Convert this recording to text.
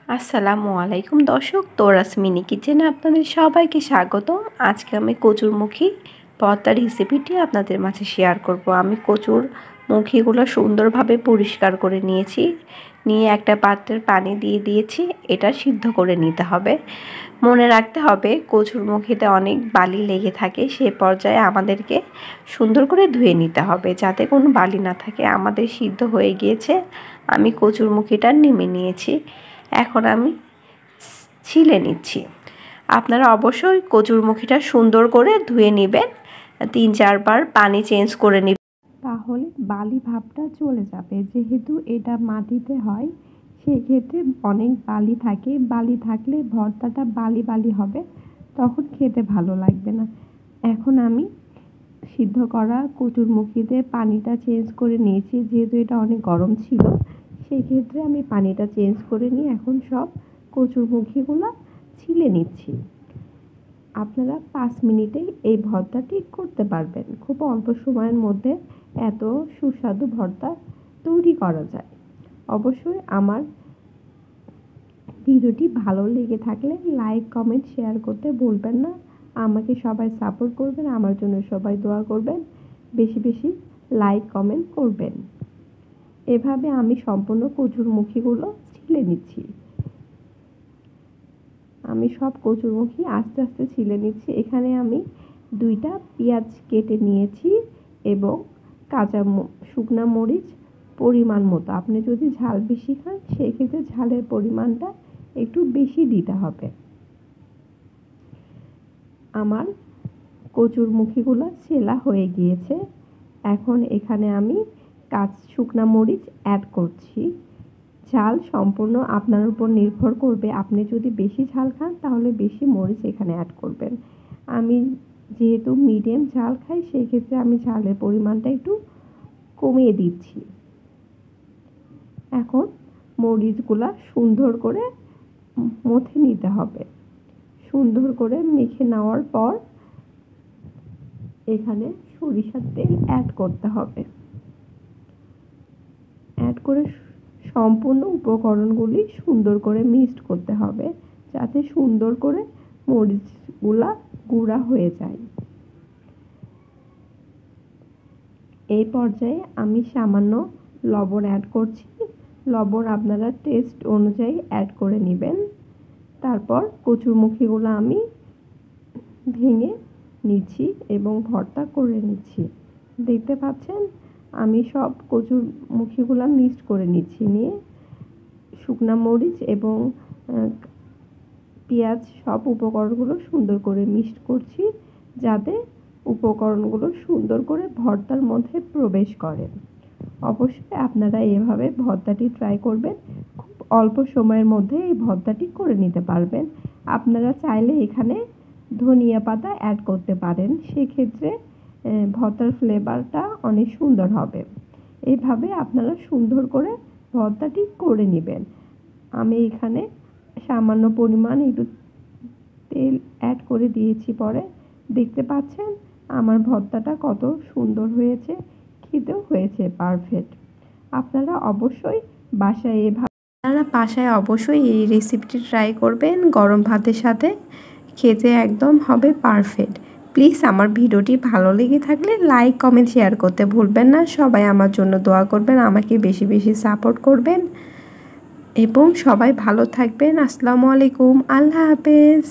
আসসালামু আলাইকুম দর্শক, তোরাস মিনি কিচেনে আপনাদের সবাইকে স্বাগতম। আজকে আমি কচুরমুখী ভর্তার রেসিপিটি আপনাদের মাঝে শেয়ার করব। আমি কচুরমুখীগুলো সুন্দরভাবে পরিষ্কার করে নিয়েছি, নিয়ে একটা পাত্রের পানি দিয়ে দিয়েছি। এটা সিদ্ধ করে নিতে হবে। মনে রাখতে হবে কচুরমুখীতে অনেক বালি লেগে থাকে, সে পর্যায়ে আমাদেরকে সুন্দর করে ধুয়ে নিতে হবে যাতে কোনো বালি না থাকে। আমাদের সিদ্ধ হয়ে গিয়েছে, আমি কচুরমুখীটা নেমে নিয়েছি। এখন আমি ছিলে নিচ্ছি। আপনারা অবশ্যই কচুরমুখীটা সুন্দর করে ধুয়ে নেবেন, 3-4 বার পানি চেঞ্জ করে নেবেন, তাহলে বালি ভাবটা চলে যাবে। যেহেতু এটা মাটিতে হয় সেক্ষেত্রে অনেক বালি থাকে, বালি থাকলে ভর্তাটা বালি বালি হবে, তখন খেতে ভালো লাগবে না। এখন আমি সিদ্ধ করা কচুরমুখীতে পানিটা চেঞ্জ করে নিয়েছি। যেহেতু এটা অনেক গরম ছিল সেই ক্ষেত্রে আমি পানিটা চেঞ্জ করে নিয়ে এখন সব কচুরমুখীগুলো ছিলে নিচ্ছি। আপনারা 5 মিনিটেই এই ভর্তাটি করতে পারবেন। খুব অল্প সময়ের মধ্যে এত সুস্বাদু ভর্তা তৈরি করা যায়। অবশ্যই আমার ভিডিওটি ভালো লেগে থাকলে লাইক, কমেন্ট, শেয়ার করতে ভুলবেন না। আমাকে সবাই সাপোর্ট করবেন, আমার জন্য সবাই দোয়া করবেন, বেশি বেশি লাইক কমেন্ট করবেন। এভাবে আমি সম্পূর্ণ কচুরমুখীগুলো ছিলে নিচ্ছি। আমি সব কচুরমুখী আস্তে আস্তে ছিলে নিচ্ছি। এখানে আমি 2টা পেঁয়াজ কেটে নিয়েছি এবং শুকনা মরিচ পরিমাণ মতো। আপনি যদি ঝাল বেশি খান সেক্ষেত্রে ঝালের পরিমাণটা একটু বেশি দিতে হবে। আমার কচুরমুখীগুলো ছেলা হয়ে গিয়েছে। এখন এখানে আমি শুকনা মরিচ অ্যাড করছি। ঝাল সম্পূর্ণ আপনার উপর নির্ভর করবে। আপনি যদি বেশি ঝাল খান তাহলে বেশি মরিচ এখানে অ্যাড করবেন। আমি যেহেতু মিডিয়াম ঝাল খাই সেই ক্ষেত্রে আমি ঝালের পরিমাণটা একটু কমিয়ে দিচ্ছি। এখন মরিচগুলা সুন্দর করে মথে নিতে হবে। সুন্দর করে মেখে নেওয়ার পর এখানে সরিষার তেল অ্যাড করতে হবে। অ্যাড করে সম্পূর্ণ উপকরণগুলি সুন্দর করে মিক্সড করতে হবে যাতে সুন্দর করে মরিচগুলা গুঁড়া হয়ে যায়। এই পর্যায়ে আমি সামান্য লবণ অ্যাড করছি। লবণ আপনারা টেস্ট অনুযায়ী অ্যাড করে নেবেন। তারপর কচুরমুখীগুলো আমি ভেঙে নিচ্ছি এবং ভর্তা করে নিচ্ছি। দেখতে পাচ্ছেন আমি সব কচুরমুখীগুলো মিক্সড করে নিচ্ছি। নিয়ে শুকনা মরিচ এবং পেঁয়াজ সব উপকরণগুলো সুন্দর করে মিক্সড করছি যাতে উপকরণগুলো সুন্দর করে ভর্তার মধ্যে প্রবেশ করে। অবশ্যই আপনারা এভাবে ভর্তাটি ট্রাই করবেন। খুব অল্প সময়ের মধ্যে এই ভর্তাটি করে নিতে পারবেন। আপনারা চাইলে এখানে ধনিয়া পাতা অ্যাড করতে পারেন, সেক্ষেত্রে ভর্তার ফ্লেভারটা অনেক সুন্দর হবে। এইভাবে আপনারা সুন্দর করে ভর্তাটি করে নেবেন। আমি এখানে সামান্য পরিমাণ একটু তেল অ্যাড করে দিয়েছি। পরে দেখতে পাচ্ছেন আমার ভর্তাটা কত সুন্দর হয়েছে, খেতেও হয়েছে পারফেক্ট। আপনারা অবশ্যই বাসায় অবশ্যই এই রেসিপিটি ট্রাই করবেন। গরম ভাতের সাথে খেতে একদম হবে পারফেক্ট। প্লিজ আমার ভিডিওটি ভালো লেগে থাকলে লাইক, কমেন্ট, শেয়ার করতে ভুলবেন না। সবাই আমার জন্য দোয়া করবেন, আমাকে বেশি বেশি সাপোর্ট করবেন এবং সবাই ভালো থাকবেন। আসসালামু আলাইকুম, আল্লাহ হাফেজ।